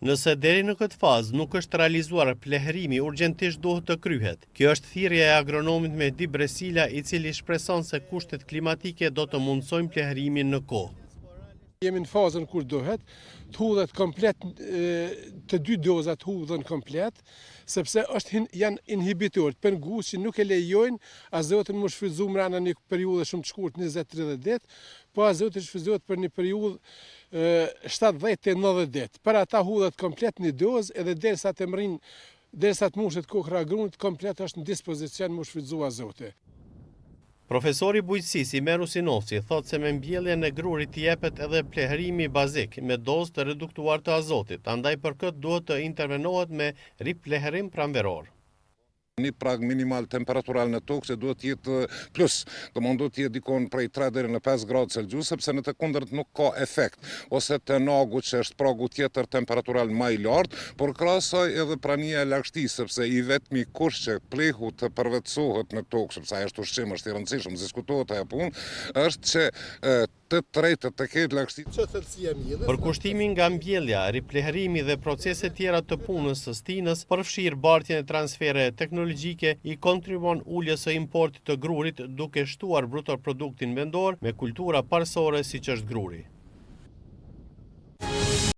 Nëse deri në këtë fazë nuk është realizuar plehrimi, urgjentisht duhet të kryhet. Kjo është thirrja e agronomit Mehdi Bresila, i cili shpreson se kushtet klimatike do të mundsojnë plehrimin në kohë. Jemi në fazën kur duhet, të hudhet komplet, të dy dozat hudhen komplet, sepse janë inhibitor, pengus që nuk e lejojnë azotin më shfrytzu mrena një periudhë shumë të shkurt 20-30 ditë, po azoti shfrytëzohet për një periudhë 70-90 ditë. Për ata hudhet komplet një dozë edhe derisa të mushet kokra e grunit, komplet është në dispozicion më shfrytëzu azoti. Profesori bujqësisë Imer Usinovci thotë se me mbjelljen e grurit jepet edhe plehrimi bazik me dozë të reduktuar të azotit, andaj për këtë duhet të intervenohet me riplehrim pranveror. Një prag minimal temperatural në tokë që duhet jetë plus, do mund duhet jetë dikon prej 3 deri në 5 gradë Celsius, sepse në të kundërt nuk ka efekt, ose të nagu që është pragu tjetër temperatural më i lartë, por krahasoj edhe prania e lagështisë, sepse i vetmi kusht që plehu të përvetësohet në tokë, sepse ai është ushqim, është i rëndësishëm, diskutohet ajo punë, është që të tretët të ketë lagështi. Për kushtimin nga mbjellja, riplehrimi dhe procese tjera të punës së stinës, përfshirë bartjen e transfere teknologjike, i kontribuon uljes së importit të grurit, duke shtuar brutoproduktin vendor me kultura parësore siç është gruri.